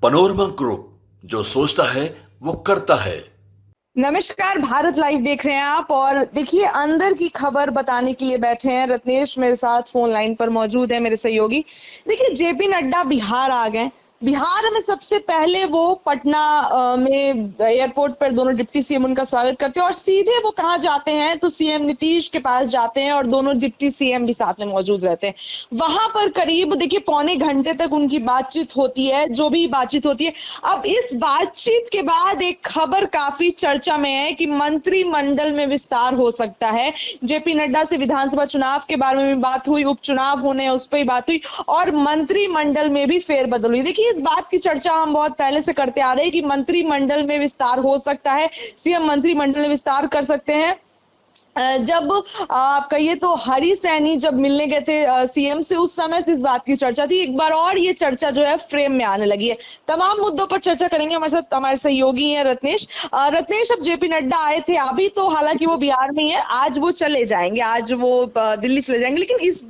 Panorama group, जो सोचता है वो करता है। नमस्कार, भारत लाइव देख रहे हैं आप। और देखिए, अंदर की खबर बताने के लिए बैठे हैं रत्नेश, मेरे साथ फोन लाइन पर मौजूद है मेरे सहयोगी। देखिए, जेपी नड्डा बिहार आ गए। बिहार में सबसे पहले वो पटना में एयरपोर्ट पर दोनों डिप्टी सीएम उनका स्वागत करते हैं और सीधे वो कहाँ जाते हैं तो सीएम नीतीश के पास जाते हैं और दोनों डिप्टी सीएम भी साथ में मौजूद रहते हैं। वहां पर करीब देखिए पौने घंटे तक उनकी बातचीत होती है, जो भी बातचीत होती है। अब इस बातचीत के बाद एक खबर काफी चर्चा में है कि मंत्रिमंडल में विस्तार हो सकता है। जेपी नड्डा से विधानसभा चुनाव के बारे में भी बात हुई, उपचुनाव होने हैं उस पर भी बात हुई और मंत्रिमंडल में भी फेरबदल हुई। देखिए, इस बात की चर्चा हम बहुत पहले से करते आ रहे हैं कि मंत्रिमंडल में विस्तार हो सकता है, सीएम मंत्रिमंडल में विस्तार कर सकते हैं। जब आप कहिए तो हरी सैनी जब मिलने गए थे सीएम से, उस समय से इस बात की चर्चा थी। एक बार और ये चर्चा जो है फ्रेम में आने लगी है। तमाम मुद्दों पर चर्चा करेंगे। हमारे साथ हमारे सहयोगी हैं रत्नेश। रत्नेश, अब जेपी नड्डा आए थे, अभी तो हालांकि वो बिहार में ही है, आज वो चले जाएंगे, आज वो दिल्ली चले जाएंगे, लेकिन इस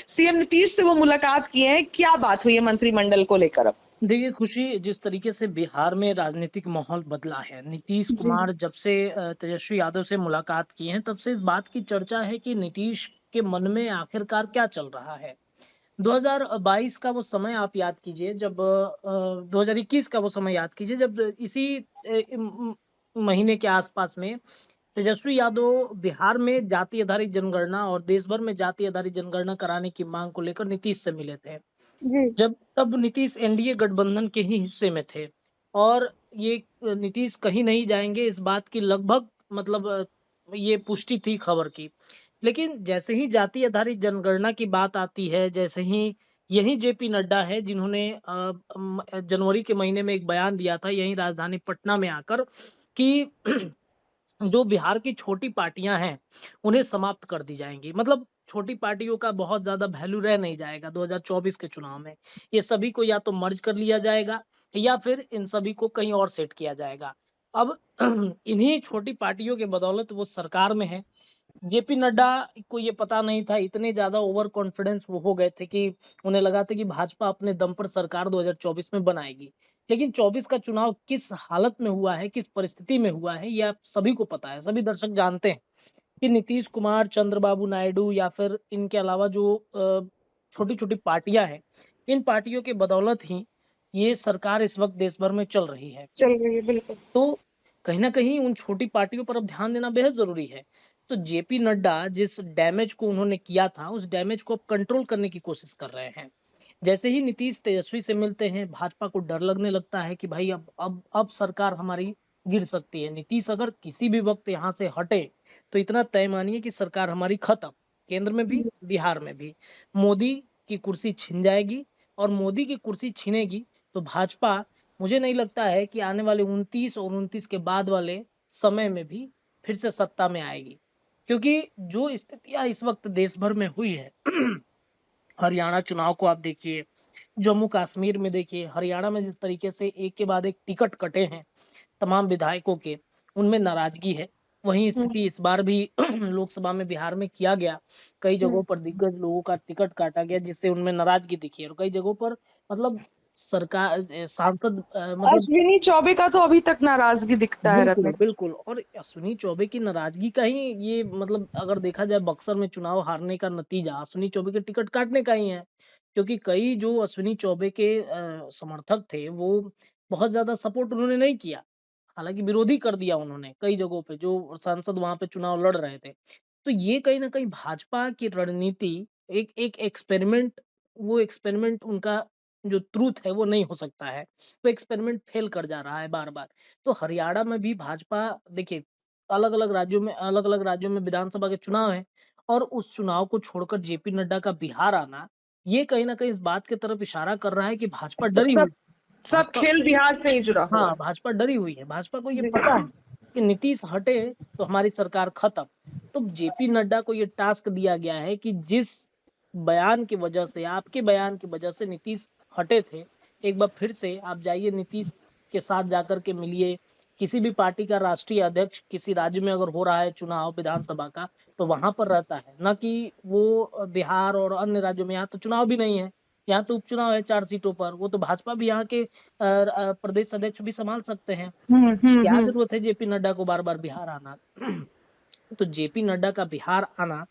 सीएम नीतीश से वो मुलाकात किए हैं। क्या बात हुई है मंत्रिमंडल को लेकर? अब देखिए खुशी, जिस तरीके से बिहार में राजनीतिक माहौल बदला है, नीतीश जी। कुमार जब से तेजस्वी यादव से मुलाकात की है तब से इस बात की चर्चा है कि नीतीश के मन में आखिरकार क्या चल रहा है। 2022 का वो समय आप याद कीजिए, जब 2021 का वो समय याद कीजिए, जब इसी महीने के आसपास में तेजस्वी यादव बिहार में जाति आधारित जनगणना और देश भर में जाति आधारित जनगणना कराने की मांग को लेकर नीतीश से मिले थे। जी। जब तब नीतीश एनडीए गठबंधन के ही हिस्से में थे और ये नीतीश कहीं नहीं जाएंगे, इस बात की लगभग मतलब ये पुष्टि थी खबर की। लेकिन जैसे ही जाति आधारित जनगणना की बात आती है, जैसे ही यही जेपी नड्डा है जिन्होंने जनवरी के महीने में एक बयान दिया था यही राजधानी पटना में आकर कि जो बिहार की छोटी पार्टियां हैं उन्हें समाप्त कर दी जाएंगी। मतलब छोटी पार्टियों का बहुत ज्यादा वैल्यू रह नहीं जाएगा 2024 के चुनाव में। ये सभी को या तो मर्ज कर लिया जाएगा या फिर इन सभी को कहीं और सेट किया जाएगा। अब इन्हीं छोटी पार्टियों के बदौलत वो सरकार में है। जेपी नड्डा को ये पता नहीं था, इतने ज्यादा ओवर कॉन्फिडेंस वो हो गए थे कि उन्हें लगा था कि भाजपा अपने दम पर सरकार 2024 में बनाएगी। लेकिन 24 का चुनाव किस हालत में हुआ है, किस परिस्थिति में हुआ है, ये आप सभी को पता है, सभी दर्शक जानते हैं कि नीतीश कुमार, चंद्रबाबू नायडू या फिर इनके अलावा जो छोटी छोटी पार्टियां हैं, इन पार्टियों के बदौलत ही ये सरकार इस वक्त देश भर में चल रही है। चल रही है, बिल्कुल। तो कहीं ना कहीं उन छोटी पार्टियों पर अब ध्यान देना बेहद जरूरी है। तो जेपी नड्डा जिस डैमेज को उन्होंने किया था उस डैमेज को अब कंट्रोल करने की कोशिश कर रहे हैं। जैसे ही नीतीश तेजस्वी से मिलते हैं, भाजपा को डर लगने लगता है कि भाई अब सरकार हमारी गिर सकती है। नीतीश अगर किसी भी वक्त यहाँ से हटे तो इतना तय मानिए कि सरकार हमारी खत्म, केंद्र में भी बिहार में भी। मोदी की कुर्सी छिन जाएगी और मोदी की कुर्सी छिनेगी तो भाजपा, मुझे नहीं लगता है कि आने वाले 29 और 29 के बाद वाले समय में भी फिर से सत्ता में आएगी। क्योंकि जो स्थितियां इस वक्त देश भर में हुई है हरियाणा चुनाव को आप देखिए, जम्मू कश्मीर में देखिए, हरियाणा में जिस तरीके से एक के बाद एक टिकट कटे हैं तमाम विधायकों के, उनमें नाराजगी है। वही स्थिति इस बार भी लोकसभा में बिहार में किया गया। कई जगहों पर दिग्गज लोगों का टिकट काटा गया जिससे उनमें नाराजगी दिखी और कई जगहों पर मतलब सरकार सांसद मतलब अश्विनी चौबे का तो अभी तक नाराजगी दिखता है बिल्कुल रत्नेश। बिल्कुल। और अश्विनी चौबे की नाराजगी का ही ये मतलब अगर देखा जाए बक्सर में चुनाव हारने का नतीजा अश्विनी चौबे के टिकट काटने का ही है। क्योंकि कई जो अश्विनी चौबे के समर्थक थे वो बहुत ज्यादा सपोर्ट उन्होंने नहीं किया, हालांकि विरोधी कर दिया उन्होंने कई जगहों पे जो सांसद वहां पे चुनाव लड़ रहे थे। तो ये कहीं ना कहीं भाजपा की रणनीति एक एक एक्सपेरिमेंट, वो एक्सपेरिमेंट उनका जो ट्रूथ है वो नहीं हो सकता है, वो एक्सपेरिमेंट फेल कर जा रहा है बार बार। तो हरियाणा में भी भाजपा देखिए, अलग अलग राज्यों में विधानसभा के चुनाव है और उस चुनाव को छोड़कर जेपी नड्डा का बिहार आना ये कहीं ना कहीं इस बात की तरफ इशारा कर रहा है कि भाजपा डरी सब हुई। सब भाजपा, खेल बिहार से ही जुड़ा हुआ हाँ है। भाजपा डरी हुई है। भाजपा को ये जी। पता है कि नीतीश हटे तो हमारी सरकार खत्म। तो जेपी नड्डा को ये टास्क दिया गया है कि जिस बयान की वजह से, आपके बयान की वजह से नीतीश हटे थे, एक बार फिर से आप जाइए नीतीश के साथ जाकर के मिलिए। किसी भी पार्टी का राष्ट्रीय अध्यक्ष किसी राज्य में अगर हो रहा है चुनाव विधानसभा का तो वहां पर रहता है, ना कि वो बिहार और अन्य राज्यों में। यहाँ तो चुनाव भी नहीं है, यहाँ तो उपचुनाव है 4 सीटों पर, वो तो भाजपा भी यहाँ के प्रदेश अध्यक्ष भी संभाल सकते हैं। क्या हम्म। जरूरत है जेपी नड्डा को बार बार बिहार आना? तो जेपी नड्डा का बिहार आना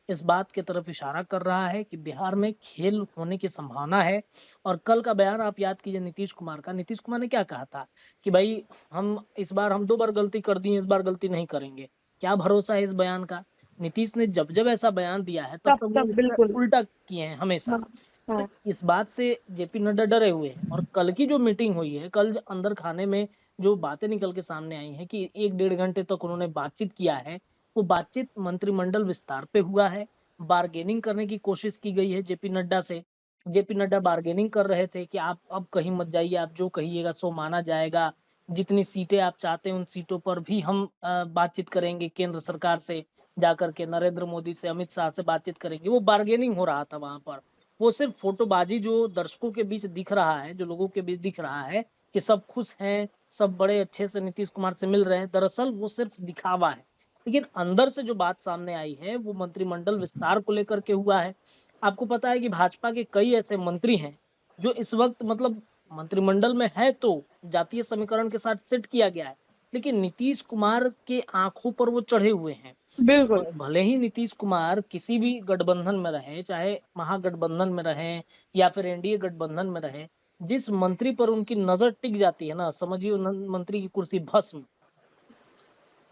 इस बात की तरफ इशारा कर रहा है कि बिहार में खेल होने की संभावना है। और कल का बयान आप याद कीजिए नीतीश कुमार का। नीतीश कुमार ने क्या कहा था कि भाई हम इस बार हम 2 बार गलती कर दी, इस बार गलती नहीं करेंगे। क्या भरोसा है इस बयान का? नीतीश ने जब जब ऐसा बयान दिया है तब तब तब वो तब इसका बिल्कुल। उल्टा किए हैं हमेशा। हाँ तो हाँ। इस बात से जेपी नड्डा डरे हुए हैं। और कल की जो मीटिंग हुई है, कल अंदर खाने में जो बातें निकल के सामने आई हैं कि 1 डेढ़ घंटे तक उन्होंने बातचीत किया है, वो बातचीत मंत्रिमंडल विस्तार पे हुआ है। बार्गेनिंग करने की कोशिश की गई है जेपी नड्डा से। जेपी नड्डा बार्गेनिंग कर रहे थे कि आप अब कहीं मत जाइए, आप जो कहिएगा सो माना जाएगा। जितनी सीटें आप चाहते हैं उन सीटों पर भी हम बातचीत करेंगे केंद्र सरकार से, जाकर के नरेंद्र मोदी से, अमित शाह से बातचीत करेंगे। वो बार्गेनिंग हो रहा था वहां पर। वो सिर्फ फोटोबाजी जो दर्शकों के बीच दिख रहा है, जो लोगों के बीच दिख रहा है कि सब खुश हैं, सब बड़े अच्छे से नीतीश कुमार से मिल रहे हैं, दरअसल वो सिर्फ दिखावा है। लेकिन अंदर से जो बात सामने आई है वो मंत्रिमंडल विस्तार को लेकर के हुआ है। आपको पता है कि भाजपा के कई ऐसे मंत्री हैं जो इस वक्त मतलब मंत्रिमंडल में है, तो जातीय समीकरण के साथ सेट किया गया है, लेकिन नीतीश कुमार के आंखों पर वो चढ़े हुए हैं। बिल्कुल। भले ही नीतीश कुमार किसी भी गठबंधन में रहे, चाहे महागठबंधन में रहे या फिर एनडीए गठबंधन में रहे, जिस मंत्री पर उनकी नजर टिक जाती है ना, समझिए मंत्री की कुर्सी भस्म।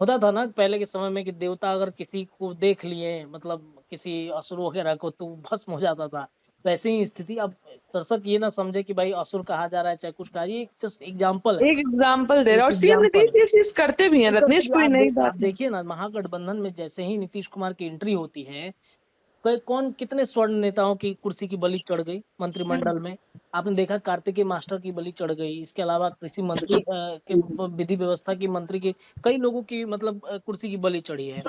होता था ना पहले के समय में कि देवता अगर किसी को देख लिए, मतलब किसी असुर वगैरह को, तो भस्म हो जाता था। वैसे ही स्थिति। अब दर्शक ये ना समझे कि भाई असुर कहा जा रहा है चाहे कुछ कहा, ये जस्ट एग्जाम्पल है। एक एग्जाम्पल दे रहा है, और एक सीएम एग्जाम्पल नीतीश है। ये चीज करते भी हैं ये रत्नेश, करते कोई नई आप बात नहीं। देखिए ना, महागठबंधन में जैसे ही नीतीश कुमार की एंट्री होती है, कौन कितने स्वर्ण नेताओं की कुर्सी की बलि चढ़ गई मंत्रिमंडल में। आपने देखा कार्तिकेय मास्टर की बलि चढ़ गई, इसके अलावा कृषि मंत्री के विधि व्यवस्था की मंत्री की, कई लोगों की मतलब कुर्सी की बलि चढ़ी है।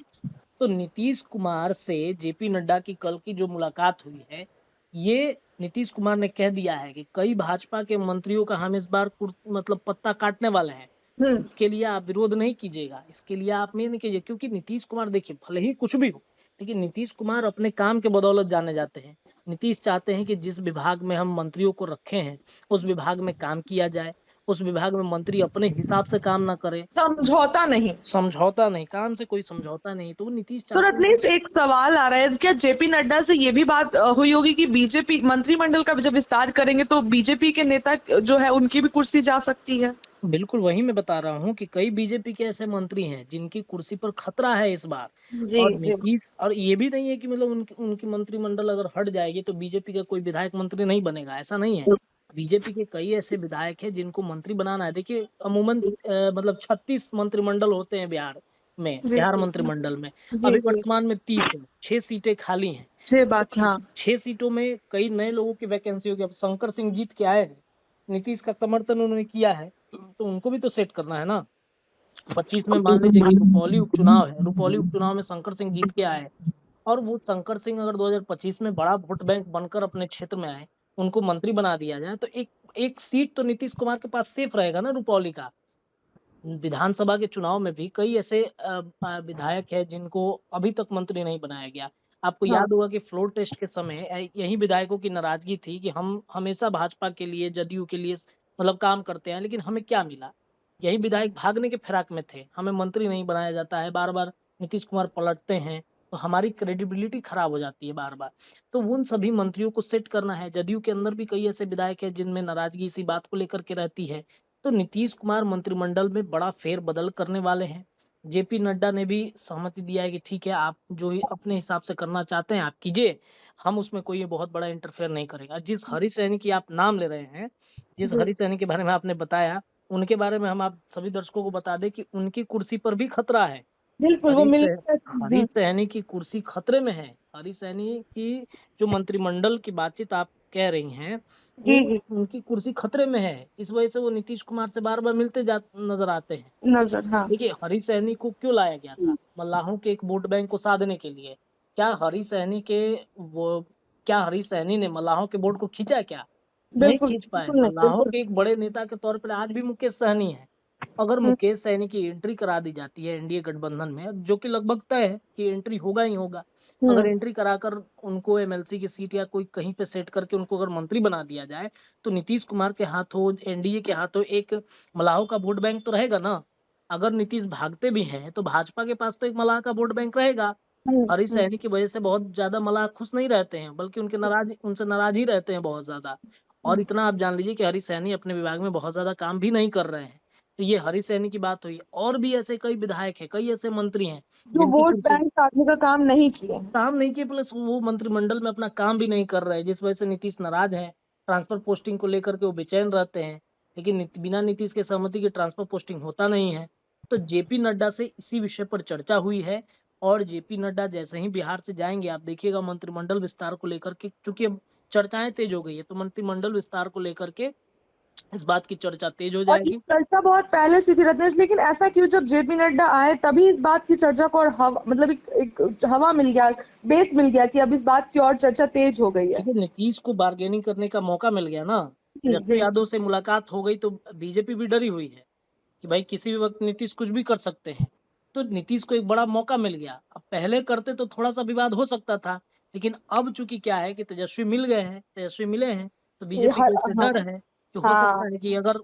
तो नीतीश कुमार से जेपी नड्डा की कल की जो मुलाकात हुई है, ये नीतीश कुमार ने कह दिया है कि कई भाजपा के मंत्रियों का हम इस बार मतलब पत्ता काटने वाले हैं। हम्म। इसके लिए आप विरोध नहीं कीजिएगा, इसके लिए आप ये नहीं कीजिए, क्योंकि नीतीश कुमार देखिए भले ही कुछ भी हो, लेकिन नीतीश कुमार अपने काम के बदौलत जाने जाते हैं। नीतीश चाहते हैं कि जिस विभाग में हम मंत्रियों को रखे हैं उस विभाग में काम किया जाए, उस विभाग में मंत्री अपने हिसाब से काम ना करे। समझौता नहीं। समझौता नहीं, काम से कोई समझौता नहीं, तो वो नीतीश तो चाहते हैं कि रत्नेश, एक सवाल आ रहा है, क्या जेपी नड्डा से ये भी बात हुई होगी कि बीजेपी मंत्रिमंडल का जब विस्तार करेंगे तो बीजेपी के नेता जो है उनकी भी कुर्सी जा सकती है? बिल्कुल वही मैं बता रहा हूँ कि कई बीजेपी के ऐसे मंत्री हैं जिनकी कुर्सी पर खतरा है इस बार। जी और जी। नीतीश, और ये भी नहीं है कि मतलब उनकी मंत्रिमंडल अगर हट जाएगी तो बीजेपी का कोई विधायक मंत्री नहीं बनेगा, ऐसा नहीं है। बीजेपी के कई ऐसे विधायक हैं जिनको मंत्री बनाना है। देखिए अमूमन मतलब 36 मंत्रिमंडल होते हैं बिहार में, जी बिहार जी। मंत्रिमंडल में। जी अभी जी। वर्तमान में 30 है, 6 सीटें खाली हैं। 6 बात, हाँ। 6 सीटों में कई नए लोगों की वैकेंसी होगी। अब शंकर सिंह जीत के आए हैं, नीतीश का समर्थन उन्होंने किया है, तो उनको भी तो सेट करना है ना। 25 में मान लीजिए कि रुपौली उपचुनाव है, रुपौली उपचुनाव में शंकर सिंह जीत के आए, और वो शंकर सिंह अगर 2025 में बड़ा वोट बैंक बनकर अपने क्षेत्र में आए, उनको मंत्री बना दिया जाए, तो एक एक सीट तो नीतीश कुमार के पास सेफ रहेगा ना रुपौली का। विधानसभा के चुनाव में भी कई ऐसे विधायक है जिनको अभी तक मंत्री नहीं बनाया गया। आपको हाँ। याद होगा कि फ्लोर टेस्ट के समय यही विधायकों की नाराजगी थी कि हम हमेशा भाजपा के लिए, जदयू के लिए मतलब काम करते हैं, लेकिन हमें क्या मिला। यही विधायक भागने के फिराक में थे, हमें मंत्री नहीं बनाया जाता है, बार बार नीतीश कुमार पलटते हैं, तो हमारी क्रेडिबिलिटी खराब हो जाती है बार बार। तो उन सभी मंत्रियों को सेट करना है। जदयू के अंदर भी कई ऐसे विधायक है जिनमें नाराजगी इसी बात को लेकर के रहती है। तो नीतीश कुमार मंत्रिमंडल में बड़ा फेर बदल करने वाले हैं। जेपी नड्डा ने भी सहमति दिया है कि ठीक है, आप जो ही अपने हिसाब से करना चाहते हैं आप कीजिए, हम उसमें कोई बहुत बड़ा इंटरफेयर नहीं करेगा। जिस हरी सैनी की आप नाम ले रहे हैं, जिस जी। हरी सैनी के बारे में आपने बताया, उनके बारे में हम आप सभी दर्शकों को बता दें कि उनकी कुर्सी पर भी खतरा है। बिल्कुल, वो हरी मिल। हरी सहनी की कुर्सी खतरे में है। हरी सहनी की जो मंत्रिमंडल की बातचीत आप कह रही हैं, वो जी जी। उनकी कुर्सी खतरे में है। इस वजह से वो नीतीश कुमार से बार बार मिलते जा नजर आते हैं। नजर, हाँ। देखिए हरी सहनी को क्यों लाया गया था? मल्लाहों के एक वोट बैंक को साधने के लिए। क्या हरी सहनी के वो क्या हरी सहनी ने मल्लाहों के वोट को खींचा क्या? नहीं बिल्कुल खींच पाए। बिल्कुल नहीं, मल्लाहों बिल्कुल। के एक बड़े नेता के तौर पर आज भी मुकेश सहनी है। अगर मुकेश सैनी की एंट्री करा दी जाती है एनडीए गठबंधन में, जो कि लगभग तय है कि एंट्री होगा ही होगा, अगर एंट्री कराकर उनको एमएलसी की सीट या कोई कहीं पे सेट करके उनको अगर मंत्री बना दिया जाए, तो नीतीश कुमार के हाथों, एनडीए के हाथों एक मलाहों का वोट बैंक तो रहेगा ना। अगर नीतीश भागते भी हैं तो भाजपा के पास तो एक मलाह का वोट बैंक रहेगा। हरीश सैनी की वजह से बहुत ज्यादा मलाह खुश नहीं रहते हैं, बल्कि उनसे नाराज ही रहते हैं बहुत ज्यादा। और इतना आप जान लीजिए कि हरीश सैनी अपने विभाग में बहुत ज्यादा काम भी नहीं कर रहे हैं। तो ये हरीश सैनी की बात हुई, और भी ऐसे कई विधायक हैं, कई ऐसे मंत्री हैं जो जिनकी वोट कुर्सी बैंक साधने का काम नहीं किए। काम नहीं किए, प्लस वो मंत्रिमंडल में अपना काम भी नहीं कर रहे हैं, जिस वजह से नीतीश नाराज है। ट्रांसफर पोस्टिंग को लेकर के वो बेचैन रहते हैं, लेकिन बिना नीतीश के सहमति के ट्रांसफर पोस्टिंग होता नहीं है। तो जेपी नड्डा से इसी विषय पर चर्चा हुई है, और जेपी नड्डा जैसे ही बिहार से जाएंगे, आप देखिएगा मंत्रिमंडल विस्तार को लेकर के, चूंकि अब चर्चाएं तेज हो गई है, तो मंत्रिमंडल विस्तार को लेकर के इस बात की चर्चा तेज हो और ये जाएगी। चर्चा बहुत पहले से थी रत्नेश, लेकिन ऐसा क्यों जब जेपी नड्डा आए तभी इस बात की चर्चा को और मतलब एक हवा मिल गया, बेस मिल गया कि अब इस बात की और चर्चा तेज हो गई है। देखिए, नीतीश को बार्गेनिंग करने का मौका मिल गया ना। जी, तेजस्वी जी। यादव से मुलाकात हो गई तो बीजेपी भी डरी हुई है कि भाई किसी भी वक्त नीतीश कुछ भी कर सकते हैं। तो नीतीश को एक बड़ा मौका मिल गया। अब पहले करते तो थोड़ा सा विवाद हो सकता था, लेकिन अब चूंकि क्या है कि तेजस्वी मिल गए हैं, तेजस्वी मिले हैं, तो बीजेपी को इससे हाँ, डर है कि हो हाँ। सकता है कि अगर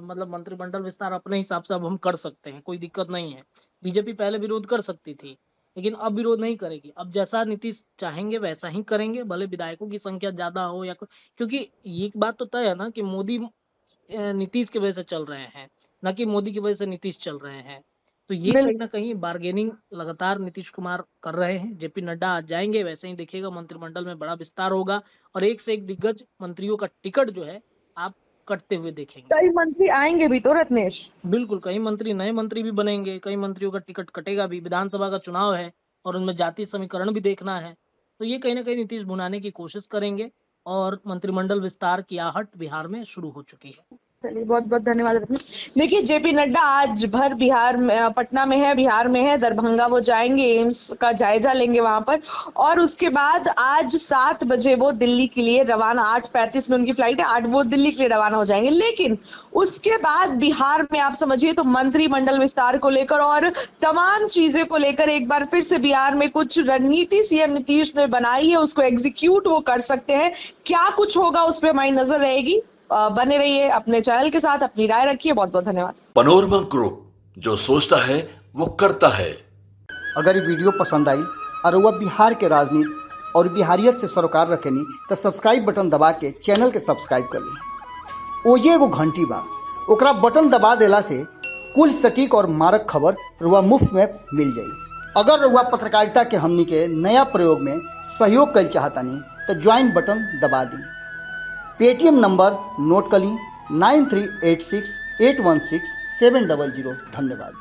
मतलब मंत्रिमंडल विस्तार अपने हिसाब से अब हम कर सकते हैं, कोई दिक्कत नहीं है। बीजेपी पहले विरोध कर सकती थी, लेकिन अब विरोध नहीं करेगी। अब जैसा नीतीश चाहेंगे वैसा ही करेंगे, भले विधायकों की संख्या ज्यादा हो या क्योंकि ये एक बात तो तय है ना कि मोदी नीतीश की वजह से चल रहे हैं, ना कि मोदी की वजह से नीतीश चल रहे हैं। तो ये कहीं ना कहीं बार्गेनिंग लगातार नीतीश कुमार कर रहे हैं। जेपी नड्डा आज जाएंगे, वैसे ही देखिएगा मंत्रिमंडल में बड़ा विस्तार होगा, और एक से एक दिग्गज मंत्रियों का टिकट जो है आप कटते हुए देखेंगे। कई मंत्री आएंगे भी तो रत्नेश। बिल्कुल, कई मंत्री, नए मंत्री भी बनेंगे, कई मंत्रियों का टिकट कटेगा भी। विधानसभा का चुनाव है और उनमें जातीय समीकरण भी देखना है, तो ये कहीं ना कहीं नीतीश भुनाने की कोशिश करेंगे, और मंत्रिमंडल विस्तार की आहट बिहार में शुरू हो चुकी है। चलिए, बहुत बहुत धन्यवाद रत्नेश। देखिए, जेपी नड्डा आज भर बिहार में, पटना में है, बिहार में है, दरभंगा वो जाएंगे, एम्स का जायजा लेंगे वहां पर, और उसके बाद आज 7 बजे वो दिल्ली के लिए रवाना, 8:35 में उनकी फ्लाइट है, 8 वो दिल्ली के लिए रवाना हो जाएंगे। लेकिन उसके बाद बिहार में आप समझिए तो मंत्रिमंडल विस्तार को लेकर और तमाम चीजें को लेकर एक बार फिर से बिहार में कुछ रणनीति सीएम नीतीश ने बनाई है, उसको एग्जीक्यूट वो कर सकते हैं। क्या कुछ होगा उस पर हमारी नजर रहेगी। बने रहिए अपने चैनल के साथ, अपनी राय रखिए। बहुत बहुत धन्यवाद। पनोरमा ग्रुप, जो सोचता है वो करता है। अगर ये वीडियो पसंद आई और वह बिहार के राजनीति और बिहारियत से सरोकार रखेनी तो सब्सक्राइब बटन दबा के चैनल के सब्सक्राइब कर ली। ओजे एगो घंटी बा, ओकरा बटन दबा देला से कुल सटीक और मारक खबर रुआ मुफ्त में मिल जाई। अगर रुआ पत्रकारिता के हमनी के नया प्रयोग में सहयोग कर चाहतानी तो ज्वाइन बटन दबा दी। पेटीएम नंबर नोट कर ली 9386816700। धन्यवाद।